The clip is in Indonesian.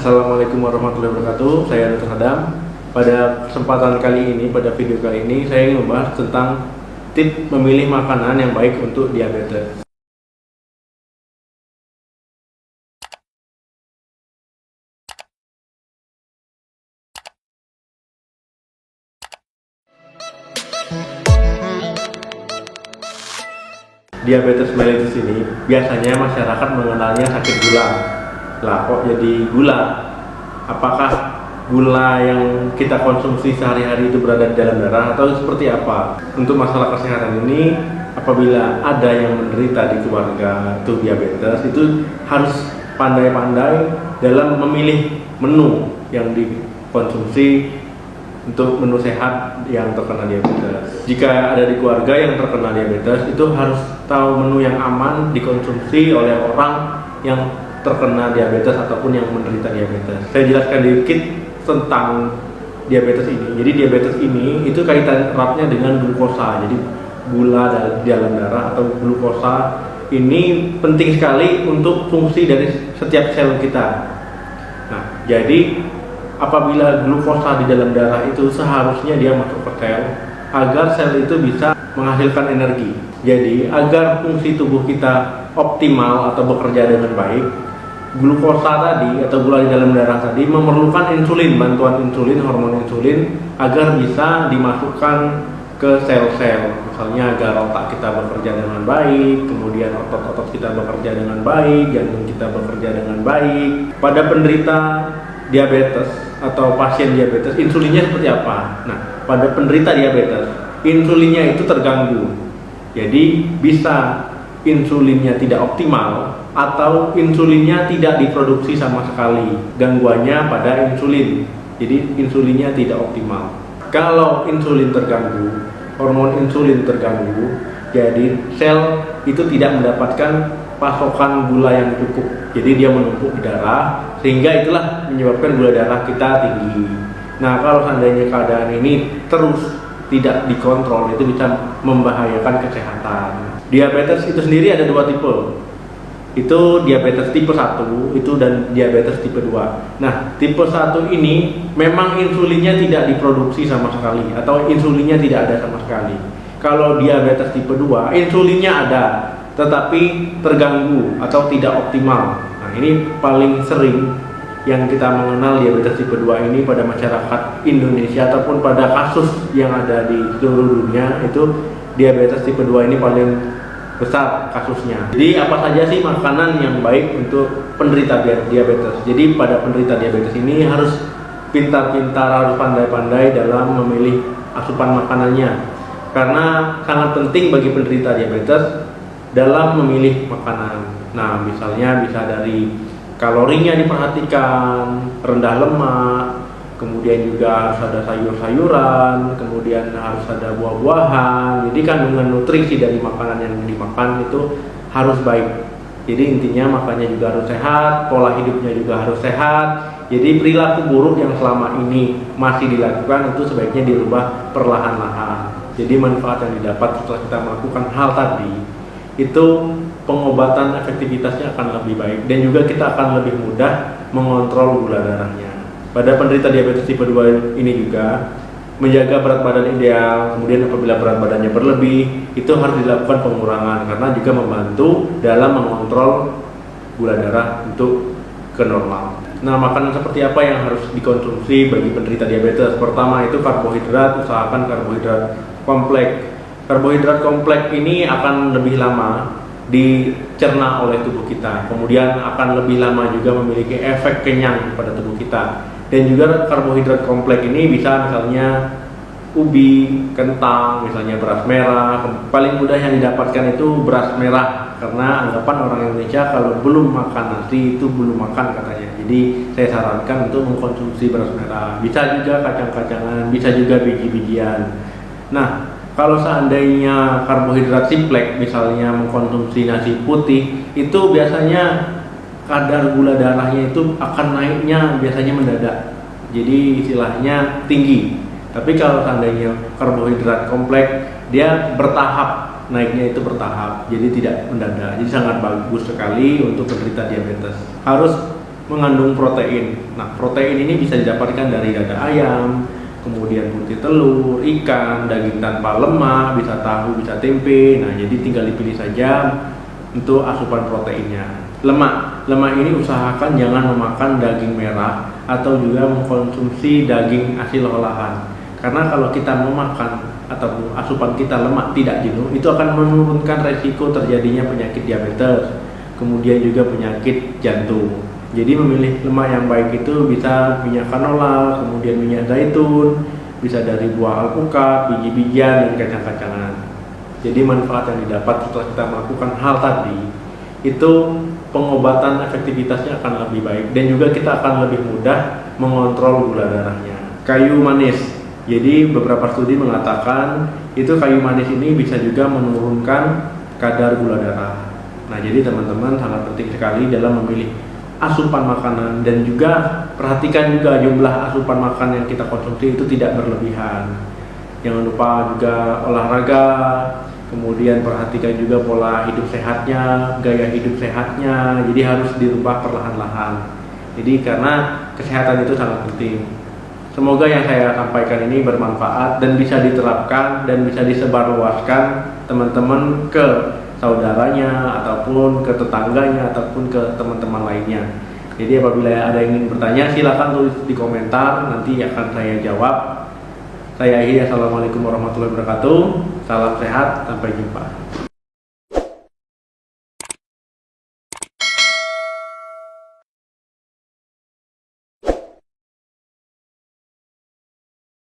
Assalamualaikum warahmatullahi wabarakatuh. Saya Dr. Adam. Pada kesempatan kali ini, pada video kali ini, saya ingin membahas tentang tips memilih makanan yang baik untuk diabetes. Diabetes mellitus ini biasanya masyarakat mengenalnya sakit gula. Lah, kok jadi gula? Apakah gula yang kita konsumsi sehari-hari itu berada di dalam darah atau seperti apa? Untuk masalah kesehatan ini, apabila ada yang menderita di keluarga itu diabetes, itu harus pandai-pandai dalam memilih menu yang dikonsumsi untuk menu sehat yang terkena diabetes. Jika ada di keluarga yang terkena diabetes, itu harus tahu menu yang aman dikonsumsi oleh orang yang terkena diabetes ataupun yang menderita diabetes. Saya jelaskan dikit tentang diabetes ini. Jadi diabetes ini itu kaitan eratnya dengan glukosa. Jadi gula di dalam darah atau glukosa ini penting sekali untuk fungsi dari setiap sel kita. Nah, jadi apabila glukosa di dalam darah itu seharusnya dia masuk ke sel agar sel itu bisa menghasilkan energi. Jadi agar fungsi tubuh kita optimal atau bekerja dengan baik, glukosa tadi atau gula di dalam darah tadi memerlukan insulin, bantuan insulin, hormon insulin agar bisa dimasukkan ke sel-sel. Misalnya agar otak kita bekerja dengan baik, kemudian otot-otot kita bekerja dengan baik, jantung kita bekerja dengan baik. Pada penderita diabetes atau pasien diabetes, insulinnya seperti apa? Nah, pada penderita diabetes, insulinnya itu terganggu. Jadi bisa insulinnya tidak optimal atau insulinnya tidak diproduksi sama sekali. Gangguannya pada insulin. Jadi insulinnya tidak optimal. Kalau insulin terganggu, hormon insulin terganggu, jadi sel itu tidak mendapatkan pasokan gula yang cukup. Jadi dia menumpuk di darah, sehingga itulah menyebabkan gula darah kita tinggi. Nah, kalau seandainya keadaan ini terus tidak dikontrol, itu bisa membahayakan kesehatan. Diabetes itu sendiri ada dua tipe. Itu diabetes tipe 1 itu dan diabetes tipe 2. Nah, tipe 1 ini memang insulinnya tidak diproduksi sama sekali atau insulinnya tidak ada sama sekali. Kalau diabetes tipe 2, insulinnya ada tetapi terganggu atau tidak optimal. Nah, ini paling sering yang kita mengenal diabetes tipe 2 ini pada masyarakat Indonesia ataupun pada kasus yang ada di seluruh dunia, itu diabetes tipe 2 ini paling besar kasusnya. Jadi apa saja sih makanan yang baik untuk penderita diabetes? Jadi pada penderita diabetes ini harus pintar-pintar, harus pandai-pandai dalam memilih asupan makanannya. Karena sangat penting bagi penderita diabetes dalam memilih makanan. Nah, misalnya bisa dari kalorinya diperhatikan, rendah lemak, kemudian juga harus ada sayur-sayuran, kemudian harus ada buah-buahan. Jadi kandungan nutrisi dari makanan yang dimakan itu harus baik. Jadi intinya makannya juga harus sehat, pola hidupnya juga harus sehat. Jadi perilaku buruk yang selama ini masih dilakukan itu sebaiknya dirubah perlahan-lahan. Jadi manfaat yang didapat setelah kita melakukan hal tadi, itu pengobatan efektivitasnya akan lebih baik dan juga kita akan lebih mudah mengontrol gula darahnya. Pada penderita diabetes tipe 2 ini juga menjaga berat badan ideal, kemudian apabila berat badannya berlebih, itu harus dilakukan pengurangan karena juga membantu dalam mengontrol gula darah untuk ke normal. Nah, makanan seperti apa yang harus dikonsumsi bagi penderita diabetes? Pertama itu karbohidrat, usahakan karbohidrat kompleks. Karbohidrat kompleks ini akan lebih lama dicerna oleh tubuh kita, kemudian akan lebih lama juga memiliki efek kenyang pada tubuh kita. Dan juga karbohidrat kompleks ini bisa misalnya ubi, kentang, misalnya beras merah. Paling mudah yang didapatkan itu beras merah, karena anggapan orang Indonesia kalau belum makan nasi itu belum makan katanya. Jadi saya sarankan untuk mengkonsumsi beras merah. Bisa juga kacang-kacangan, bisa juga biji-bijian. Nah, kalau seandainya karbohidrat simpleks, misalnya mengkonsumsi nasi putih, itu biasanya kadar gula darahnya itu akan naiknya biasanya mendadak. Jadi istilahnya tinggi. Tapi kalau seandainya karbohidrat kompleks, dia bertahap, naiknya itu bertahap. Jadi tidak mendadak. Jadi sangat bagus sekali untuk penderita diabetes. Harus mengandung protein. Nah, protein ini bisa didapatkan dari dada ayam, kemudian putih telur, ikan, daging tanpa lemak, bisa tahu, bisa tempe. Nah, jadi tinggal dipilih saja untuk asupan proteinnya. Lemak ini usahakan jangan memakan daging merah atau juga mengkonsumsi daging hasil olahan. Karena kalau kita memakan atau asupan kita lemak tidak jenuh, itu akan menurunkan resiko terjadinya penyakit diabetes, kemudian juga penyakit jantung. Jadi memilih lemak yang baik itu bisa minyak canola, kemudian minyak zaitun, bisa dari buah alpukat, biji-bijian, dan kacang-kacangan. Jadi manfaat yang didapat setelah kita melakukan hal tadi, itu pengobatan efektivitasnya akan lebih baik dan juga kita akan lebih mudah mengontrol gula darahnya. Kayu manis. Jadi beberapa studi mengatakan itu kayu manis ini bisa juga menurunkan kadar gula darah. Nah, jadi teman-teman sangat penting sekali dalam memilih asupan makanan dan juga perhatikan juga jumlah asupan makanan yang kita konsumsi itu tidak berlebihan. Jangan lupa juga olahraga, kemudian perhatikan juga pola hidup sehatnya, gaya hidup sehatnya, jadi harus dirubah perlahan-lahan. Jadi karena kesehatan itu sangat penting. Semoga yang saya sampaikan ini bermanfaat dan bisa diterapkan dan bisa disebarluaskan teman-teman ke saudaranya ataupun ke tetangganya ataupun ke teman-teman lainnya. Jadi apabila ada yang ingin bertanya silakan tulis di komentar, nanti akan saya jawab. Saya akhiri, assalamualaikum warahmatullahi wabarakatuh. Salam sehat, sampai jumpa.